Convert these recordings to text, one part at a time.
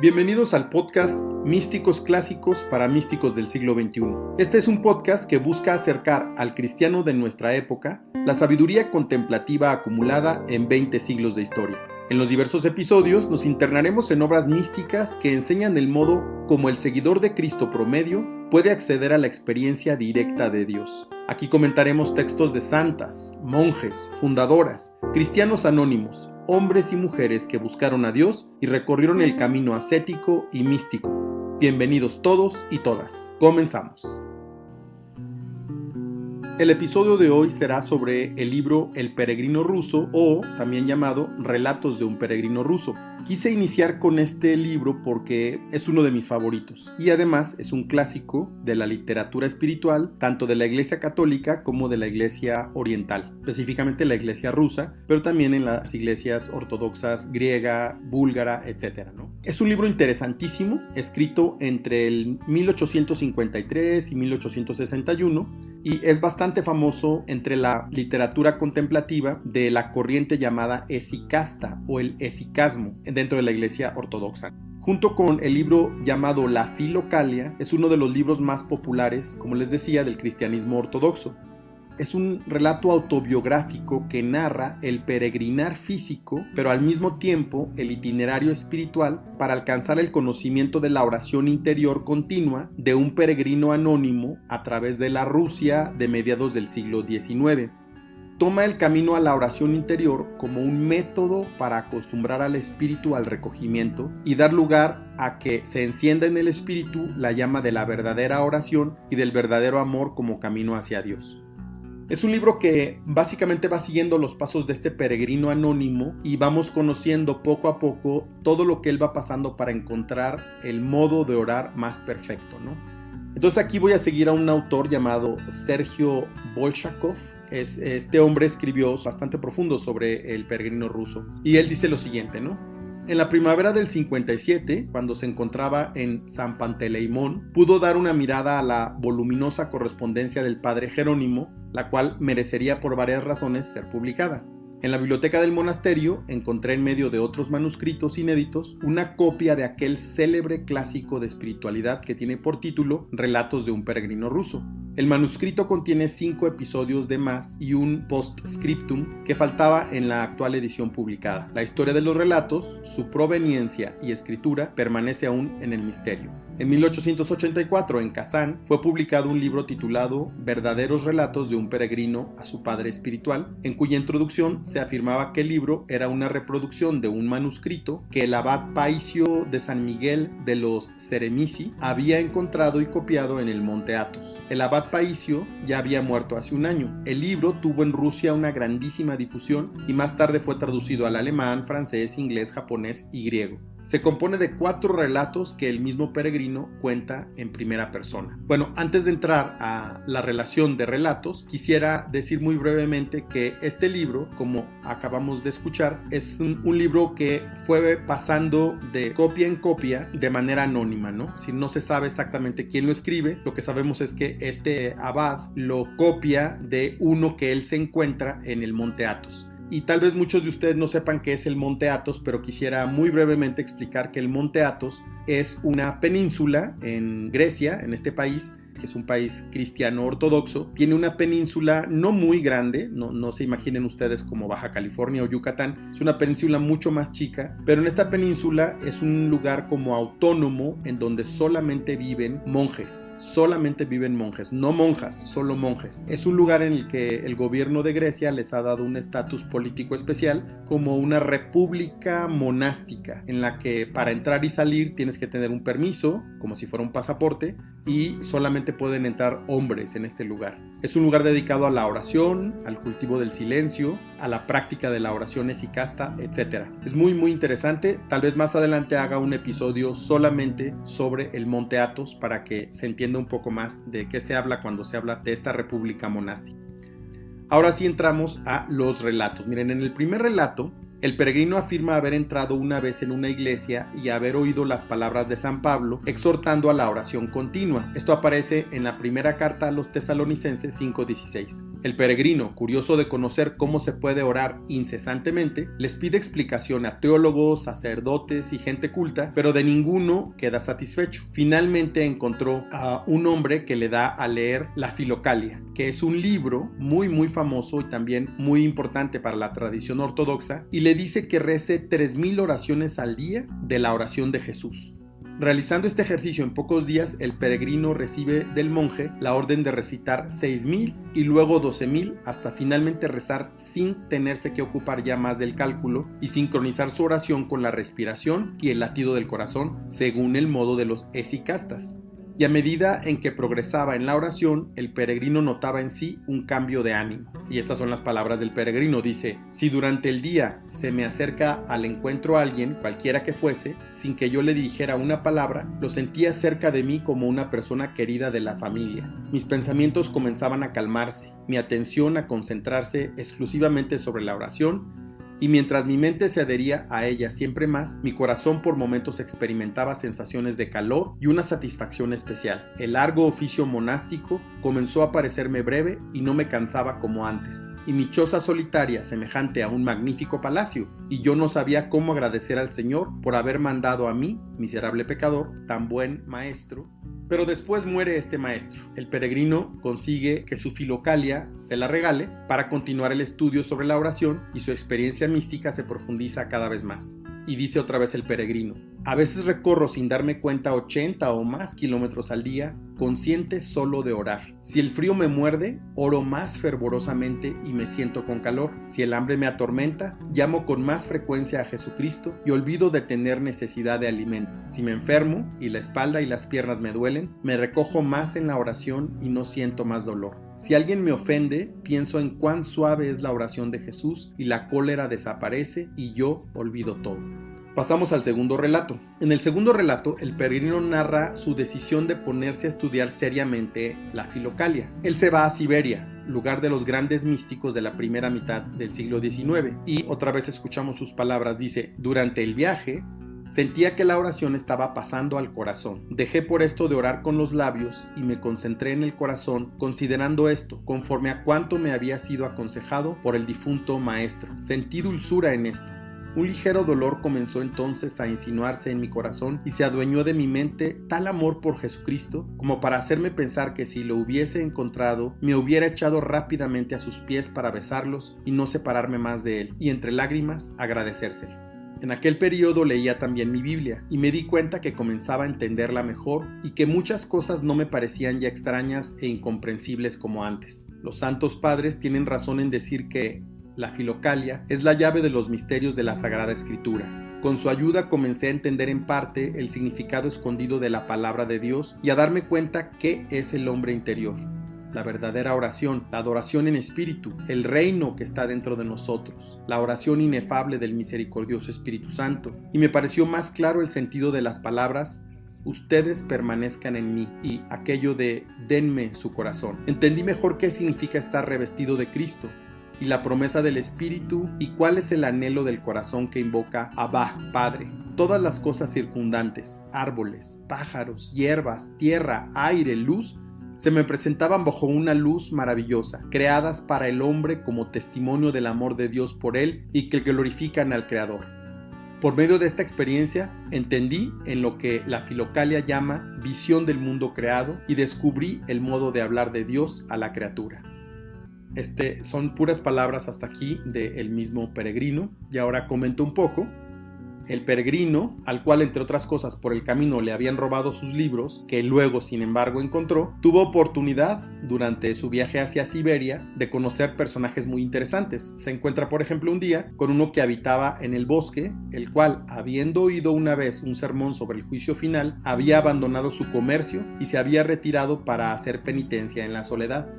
Bienvenidos al podcast Místicos Clásicos para Místicos del siglo XXI. Este es un podcast que busca acercar al cristiano de nuestra época la sabiduría contemplativa acumulada en 20 siglos de historia. En los diversos episodios nos internaremos en obras místicas que enseñan el modo como el seguidor de Cristo promedio puede acceder a la experiencia directa de Dios. Aquí comentaremos textos de santas, monjes, fundadoras, cristianos anónimos, hombres y mujeres que buscaron a Dios y recorrieron el camino ascético y místico. Bienvenidos todos y todas. Comenzamos. El episodio de hoy será sobre el libro El peregrino ruso, o también llamado Relatos de un peregrino ruso. Quise iniciar con este libro porque es uno de mis favoritos y además es un clásico de la literatura espiritual, tanto de la Iglesia Católica como de la Iglesia Oriental, específicamente la Iglesia rusa, pero también en las iglesias ortodoxas griega, búlgara, etc., ¿no? Es un libro interesantísimo, escrito entre el 1853 y 1861, y es bastante famoso entre la literatura contemplativa de la corriente llamada esicasta o el esicasmo dentro de la Iglesia Ortodoxa. Junto con el libro llamado La Filocalia, es uno de los libros más populares, como les decía, del cristianismo ortodoxo. Es un relato autobiográfico que narra el peregrinar físico, pero al mismo tiempo el itinerario espiritual para alcanzar el conocimiento de la oración interior continua de un peregrino anónimo a través de la Rusia de mediados del siglo XIX. Toma el camino a la oración interior como un método para acostumbrar al espíritu al recogimiento y dar lugar a que se encienda en el espíritu la llama de la verdadera oración y del verdadero amor como camino hacia Dios. Es un libro que básicamente va siguiendo los pasos de este peregrino anónimo y vamos conociendo poco a poco todo lo que él va pasando para encontrar el modo de orar más perfecto, ¿no? Entonces aquí voy a seguir a un autor llamado Sergio Bolshakov. Este hombre escribió bastante profundo sobre el peregrino ruso y él dice lo siguiente, ¿no? En la primavera del 57, cuando se encontraba en San Panteleimón, pudo dar una mirada a la voluminosa correspondencia del padre Jerónimo, la cual merecería por varias razones ser publicada. En la biblioteca del monasterio encontré en medio de otros manuscritos inéditos una copia de aquel célebre clásico de espiritualidad que tiene por título Relatos de un peregrino ruso. El manuscrito contiene 5 episodios de más y un postscriptum que faltaba en la actual edición publicada. La historia de los relatos, su proveniencia y escritura permanece aún en el misterio. En 1884, en Kazán, fue publicado un libro titulado Verdaderos relatos de un peregrino a su padre espiritual, en cuya introducción se afirmaba que el libro era una reproducción de un manuscrito que el abad Paisio de San Miguel de los Ceremisi había encontrado y copiado en el monte Athos. El abad Paisio ya había muerto hace un año. El libro tuvo en Rusia una grandísima difusión y más tarde fue traducido al alemán, francés, inglés, japonés y griego. Se compone de 4 relatos que el mismo peregrino cuenta en primera persona. Bueno, antes de entrar a la relación de relatos, quisiera decir muy brevemente que este libro, como acabamos de escuchar, es un libro que fue pasando de copia en copia de manera anónima, ¿no? Si no se sabe exactamente quién lo escribe, lo que sabemos es que este abad lo copia de uno que él se encuentra en el monte Athos. Y tal vez muchos de ustedes no sepan qué es el monte Athos, pero quisiera muy brevemente explicar que el monte Athos es una península en Grecia, en este país, que es un país cristiano ortodoxo. Tiene una península no muy grande, no se imaginen ustedes como Baja California o Yucatán, es una península mucho más chica, pero en esta península es un lugar como autónomo en donde solamente viven monjes, no monjas, solo monjes. Es un lugar en el que el gobierno de Grecia les ha dado un estatus político especial como una república monástica, en la que para entrar y salir tienes que tener un permiso, como si fuera un pasaporte, y solamente pueden entrar hombres en este lugar. Es un lugar dedicado a la oración, al cultivo del silencio, a la práctica de la oración esicasta, etc. Es muy interesante. Tal vez más adelante haga un episodio solamente sobre el monte Athos para que se entienda un poco más de qué se habla cuando se habla de esta república monástica. Ahora sí entramos a los relatos. Miren, en el primer relato El peregrino afirma haber entrado una vez en una iglesia y haber oído las palabras de San Pablo exhortando a la oración continua. Esto aparece en la primera carta a los Tesalonicenses 5:16. El peregrino, curioso de conocer cómo se puede orar incesantemente, les pide explicación a teólogos, sacerdotes y gente culta, pero de ninguno queda satisfecho. Finalmente encontró a un hombre que le da a leer la Filocalia, que es un libro muy famoso y también muy importante para la tradición ortodoxa, y le dice que rece 3000 oraciones al día de la oración de Jesús. Realizando este ejercicio en pocos días, el peregrino recibe del monje la orden de recitar 6000 y luego 12000 hasta finalmente rezar sin tenerse que ocupar ya más del cálculo y sincronizar su oración con la respiración y el latido del corazón según el modo de los esicastas. Y a medida en que progresaba en la oración, el peregrino notaba en sí un cambio de ánimo. Y estas son las palabras del peregrino. Dice: si durante el día se me acerca al encuentro alguien, cualquiera que fuese, sin que yo le dijera una palabra, lo sentía cerca de mí como una persona querida de la familia. Mis pensamientos comenzaban a calmarse, mi atención a concentrarse exclusivamente sobre la oración, y mientras mi mente se adhería a ella siempre más, mi corazón por momentos experimentaba sensaciones de calor y una satisfacción especial. El largo oficio monástico comenzó a parecerme breve y no me cansaba como antes, y mi choza solitaria semejante a un magnífico palacio, y yo no sabía cómo agradecer al Señor por haber mandado a mí, miserable pecador, tan buen maestro. Pero después muere este maestro. El peregrino consigue que su Filocalia se la regale para continuar el estudio sobre la oración y su experiencia mística se profundiza cada vez más. Y dice otra vez el peregrino: a veces recorro sin darme cuenta 80 o más kilómetros al día, consciente solo de orar. Si el frío me muerde, oro más fervorosamente y me siento con calor. Si el hambre me atormenta, llamo con más frecuencia a Jesucristo y olvido de tener necesidad de alimento. Si me enfermo y la espalda y las piernas me duelen, me recojo más en la oración y no siento más dolor. Si alguien me ofende, pienso en cuán suave es la oración de Jesús y la cólera desaparece y yo olvido todo. Pasamos al segundo relato. En el segundo relato, el peregrino narra su decisión de ponerse a estudiar seriamente la Filocalia. Él se va a Siberia, lugar de los grandes místicos de la primera mitad del siglo XIX. Y otra vez escuchamos sus palabras. Dice: durante el viaje, sentía que la oración estaba pasando al corazón. Dejé por esto de orar con los labios y me concentré en el corazón, considerando esto, conforme a cuanto me había sido aconsejado por el difunto maestro. Sentí dulzura en esto. Un ligero dolor comenzó entonces a insinuarse en mi corazón y se adueñó de mi mente tal amor por Jesucristo como para hacerme pensar que si lo hubiese encontrado me hubiera echado rápidamente a sus pies para besarlos y no separarme más de él, y entre lágrimas agradecérselo. En aquel periodo leía también mi Biblia y me di cuenta que comenzaba a entenderla mejor y que muchas cosas no me parecían ya extrañas e incomprensibles como antes. Los santos padres tienen razón en decir que la Filocalia es la llave de los misterios de la Sagrada Escritura. Con su ayuda comencé a entender en parte el significado escondido de la palabra de Dios y a darme cuenta qué es el hombre interior, la verdadera oración, la adoración en espíritu, el reino que está dentro de nosotros, la oración inefable del misericordioso Espíritu Santo. Y me pareció más claro el sentido de las palabras: ustedes permanezcan en mí, y aquello de denme su corazón. Entendí mejor qué significa estar revestido de Cristo y la promesa del Espíritu, y cuál es el anhelo del corazón que invoca Abba, Padre. Todas las cosas circundantes, árboles, pájaros, hierbas, tierra, aire, luz, se me presentaban bajo una luz maravillosa, creadas para el hombre como testimonio del amor de Dios por él y que glorifican al Creador. Por medio de esta experiencia, entendí en lo que la Filocalia llama visión del mundo creado y descubrí el modo de hablar de Dios a la criatura. Son puras palabras hasta aquí del mismo peregrino. Y ahora comento un poco. El peregrino, al cual entre otras cosas por el camino le habían robado sus libros, que luego sin embargo encontró, tuvo oportunidad durante su viaje hacia Siberia de conocer personajes muy interesantes. Se encuentra por ejemplo un día con uno que habitaba en el bosque, el cual, habiendo oído una vez un sermón sobre el juicio final, había abandonado su comercio y se había retirado para hacer penitencia en la soledad.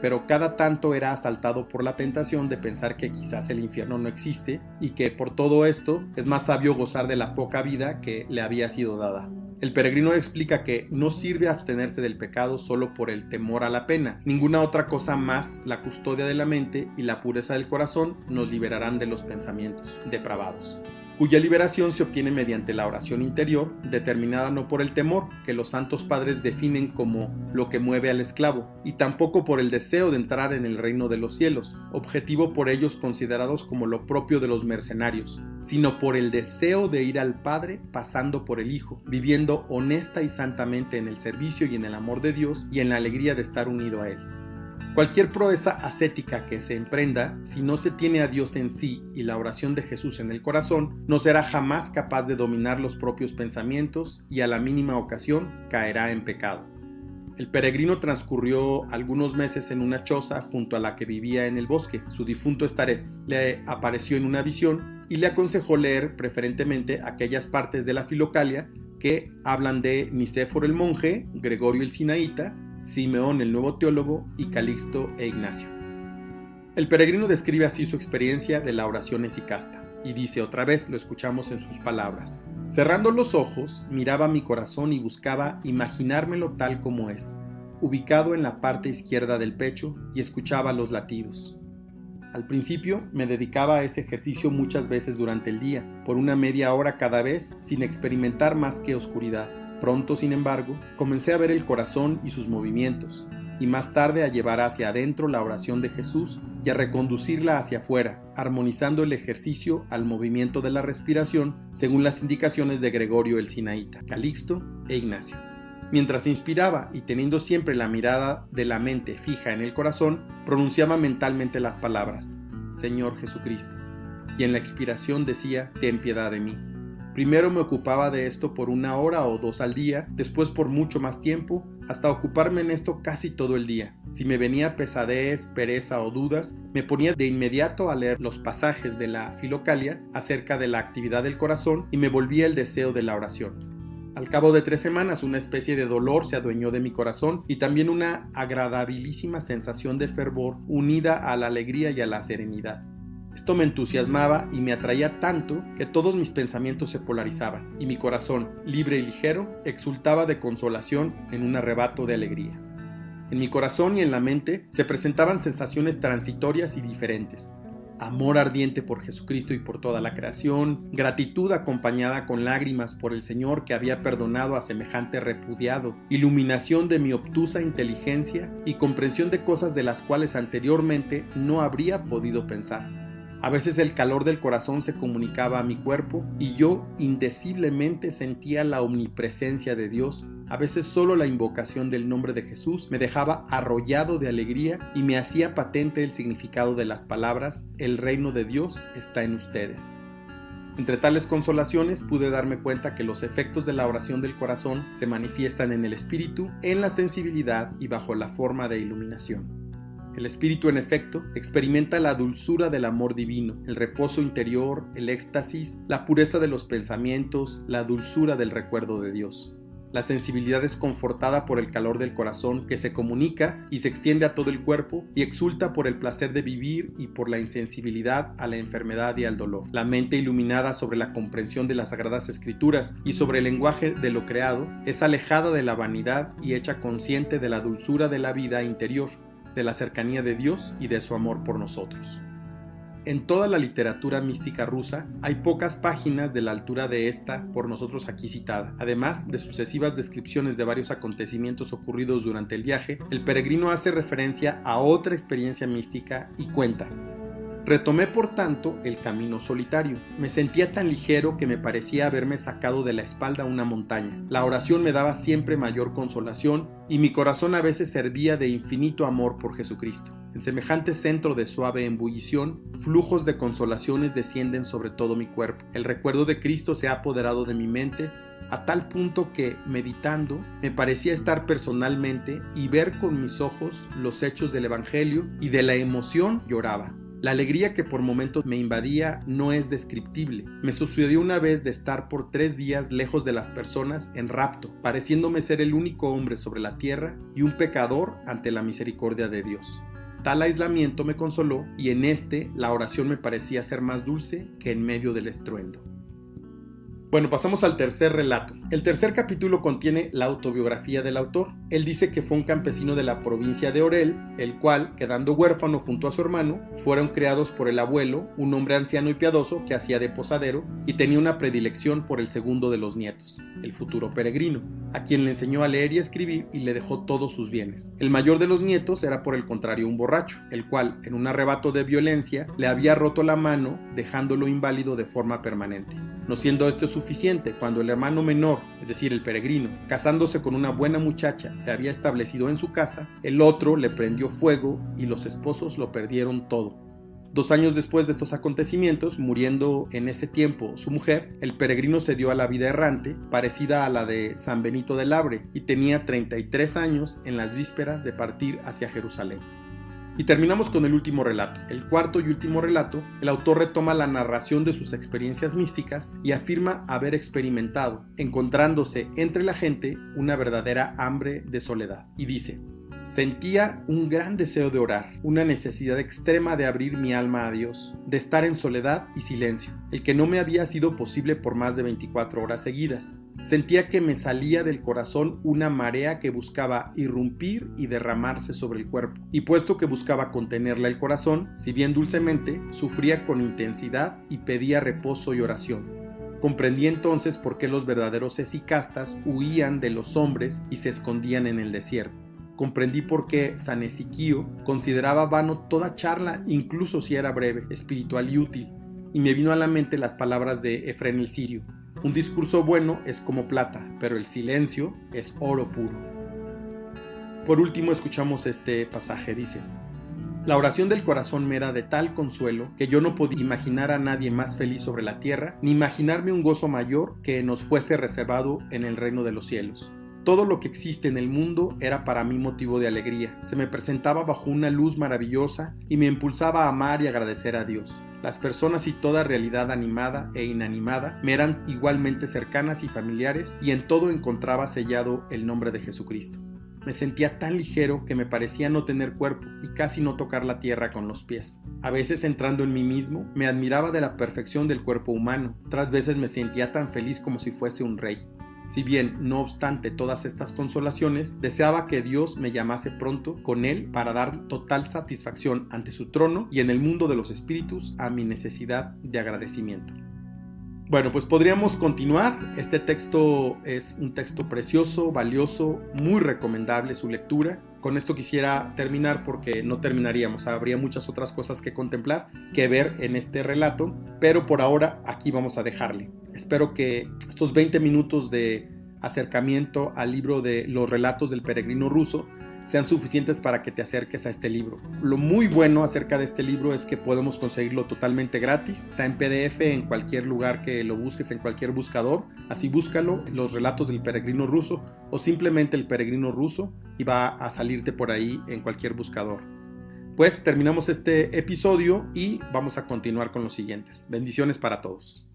Pero cada tanto era asaltado por la tentación de pensar que quizás el infierno no existe y que por todo esto es más sabio gozar de la poca vida que le había sido dada. El peregrino explica que no sirve abstenerse del pecado solo por el temor a la pena. Ninguna otra cosa más la custodia de la mente y la pureza del corazón nos liberarán de los pensamientos depravados, cuya liberación se obtiene mediante la oración interior, determinada no por el temor, que los santos padres definen como lo que mueve al esclavo, y tampoco por el deseo de entrar en el reino de los cielos, objetivo por ellos considerados como lo propio de los mercenarios, sino por el deseo de ir al Padre pasando por el Hijo, viviendo honesta y santamente en el servicio y en el amor de Dios y en la alegría de estar unido a Él. Cualquier proeza ascética que se emprenda, si no se tiene a Dios en sí y la oración de Jesús en el corazón, no será jamás capaz de dominar los propios pensamientos y a la mínima ocasión caerá en pecado. El peregrino transcurrió algunos meses en una choza junto a la que vivía en el bosque. Su difunto starets le apareció en una visión y le aconsejó leer preferentemente aquellas partes de la Filocalia que hablan de Nicéforo el monje, Gregorio el Sinaíta, Simeón el nuevo teólogo y Calixto e Ignacio. El peregrino describe así su experiencia de la oración esicasta y dice otra vez, lo escuchamos en sus palabras: cerrando los ojos, miraba mi corazón y buscaba imaginármelo tal como es, ubicado en la parte izquierda del pecho, y escuchaba los latidos. Al principio me dedicaba a ese ejercicio muchas veces durante el día, por una media hora cada vez, sin experimentar más que oscuridad. Pronto, sin embargo, comencé a ver el corazón y sus movimientos, y más tarde a llevar hacia adentro la oración de Jesús y a reconducirla hacia afuera, armonizando el ejercicio al movimiento de la respiración según las indicaciones de Gregorio el Sinaíta, Calixto e Ignacio. Mientras inspiraba y teniendo siempre la mirada de la mente fija en el corazón, pronunciaba mentalmente las palabras: Señor Jesucristo, y en la expiración decía: ten piedad de mí. Primero me ocupaba de esto por 1 hora o 2 al día, después por mucho más tiempo, hasta ocuparme en esto casi todo el día. Si me venía pesadez, pereza o dudas, me ponía de inmediato a leer los pasajes de la Filocalia acerca de la actividad del corazón y me volvía el deseo de la oración. Al cabo de 3 semanas, una especie de dolor se adueñó de mi corazón y también una agradabilísima sensación de fervor unida a la alegría y a la serenidad. Esto me entusiasmaba y me atraía tanto que todos mis pensamientos se polarizaban y mi corazón, libre y ligero, exultaba de consolación en un arrebato de alegría. En mi corazón y en la mente se presentaban sensaciones transitorias y diferentes: amor ardiente por Jesucristo y por toda la creación, gratitud acompañada con lágrimas por el Señor que había perdonado a semejante repudiado, iluminación de mi obtusa inteligencia y comprensión de cosas de las cuales anteriormente no habría podido pensar. A veces el calor del corazón se comunicaba a mi cuerpo y yo indeciblemente sentía la omnipresencia de Dios. A veces solo la invocación del nombre de Jesús me dejaba arrollado de alegría y me hacía patente el significado de las palabras: el reino de Dios está en ustedes. Entre tales consolaciones pude darme cuenta que los efectos de la oración del corazón se manifiestan en el espíritu, en la sensibilidad y bajo la forma de iluminación. El espíritu, en efecto, experimenta la dulzura del amor divino, el reposo interior, el éxtasis, la pureza de los pensamientos, la dulzura del recuerdo de Dios. La sensibilidad es confortada por el calor del corazón que se comunica y se extiende a todo el cuerpo y exulta por el placer de vivir y por la insensibilidad a la enfermedad y al dolor. La mente iluminada sobre la comprensión de las Sagradas Escrituras y sobre el lenguaje de lo creado es alejada de la vanidad y hecha consciente de la dulzura de la vida interior, de la cercanía de Dios y de su amor por nosotros. En toda la literatura mística rusa hay pocas páginas de la altura de esta por nosotros aquí citada. Además de sucesivas descripciones de varios acontecimientos ocurridos durante el viaje, el peregrino hace referencia a otra experiencia mística y cuenta: retomé por tanto el camino solitario. Me sentía tan ligero que me parecía haberme sacado de la espalda una montaña. La oración me daba siempre mayor consolación y mi corazón a veces servía de infinito amor por Jesucristo. En semejante centro de suave embullición, flujos de consolaciones descienden sobre todo mi cuerpo. El recuerdo de Cristo se ha apoderado de mi mente a tal punto que, meditando, me parecía estar personalmente y ver con mis ojos los hechos del Evangelio, y de la emoción lloraba. La alegría que por momentos me invadía no es descriptible. Me sucedió una vez de estar por 3 días lejos de las personas en rapto, pareciéndome ser el único hombre sobre la tierra y un pecador ante la misericordia de Dios. Tal aislamiento me consoló y en la oración me parecía ser más dulce que en medio del estruendo. Bueno, pasamos al tercer relato. El tercer capítulo contiene la autobiografía del autor. Él dice que fue un campesino de la provincia de Orel, el cual, quedando huérfano junto a su hermano, fueron criados por el abuelo, un hombre anciano y piadoso que hacía de posadero y tenía una predilección por el segundo de los nietos, el futuro peregrino, a quien le enseñó a leer y escribir y le dejó todos sus bienes. El mayor de los nietos era por el contrario un borracho, el cual, en un arrebato de violencia, le había roto la mano, dejándolo inválido de forma permanente. No siendo esto suficiente, cuando el hermano menor, es decir, el peregrino, casándose con una buena muchacha, se había establecido en su casa, el otro le prendió fuego y los esposos lo perdieron todo. 2 años después de estos acontecimientos, muriendo en ese tiempo su mujer, el peregrino se dio a la vida errante, parecida a la de San Benito del Abre, y tenía 33 años en las vísperas de partir hacia Jerusalén. Y terminamos con el último relato. El cuarto y último relato, el autor retoma la narración de sus experiencias místicas y afirma haber experimentado, encontrándose entre la gente, una verdadera hambre de soledad. Y dice: sentía un gran deseo de orar, una necesidad extrema de abrir mi alma a Dios, de estar en soledad y silencio, el que no me había sido posible por más de 24 horas seguidas. Sentía que me salía del corazón una marea que buscaba irrumpir y derramarse sobre el cuerpo, y puesto que buscaba contenerla el corazón, si bien dulcemente, sufría con intensidad y pedía reposo y oración. Comprendí entonces por qué los verdaderos esicastas huían de los hombres y se escondían en el desierto. Comprendí por qué San Ezequiel consideraba vano toda charla, incluso si era breve, espiritual y útil, y me vino a la mente las palabras de Efrén el Sirio: un discurso bueno es como plata, pero el silencio es oro puro. Por último, escuchamos este pasaje, dice: la oración del corazón me era de tal consuelo que yo no podía imaginar a nadie más feliz sobre la tierra, ni imaginarme un gozo mayor que nos fuese reservado en el reino de los cielos. Todo lo que existe en el mundo era para mí motivo de alegría, se me presentaba bajo una luz maravillosa y me impulsaba a amar y agradecer a Dios. Las personas y toda realidad animada e inanimada me eran igualmente cercanas y familiares, y en todo encontraba sellado el nombre de Jesucristo. Me sentía tan ligero que me parecía no tener cuerpo y casi no tocar la tierra con los pies. A veces, entrando en mí mismo, me admiraba de la perfección del cuerpo humano. Otras veces me sentía tan feliz como si fuese un rey. Si bien, no obstante todas estas consolaciones, deseaba que Dios me llamase pronto con Él para dar total satisfacción ante su trono y en el mundo de los espíritus a mi necesidad de agradecimiento. Bueno, pues podríamos continuar. Este texto es un texto precioso, valioso, muy recomendable su lectura. Con esto quisiera terminar porque no terminaríamos. Habría muchas otras cosas que contemplar, que ver en este relato, pero por ahora aquí vamos a dejarle. Espero que estos 20 minutos de acercamiento al libro de los relatos del peregrino ruso sean suficientes para que te acerques a este libro. Lo muy bueno acerca de este libro es que podemos conseguirlo totalmente gratis. Está en PDF en cualquier lugar que lo busques, en cualquier buscador. Así búscalo, los relatos del peregrino ruso o simplemente el peregrino ruso, y va a salirte por ahí en cualquier buscador. Pues terminamos este episodio y vamos a continuar con los siguientes. Bendiciones para todos.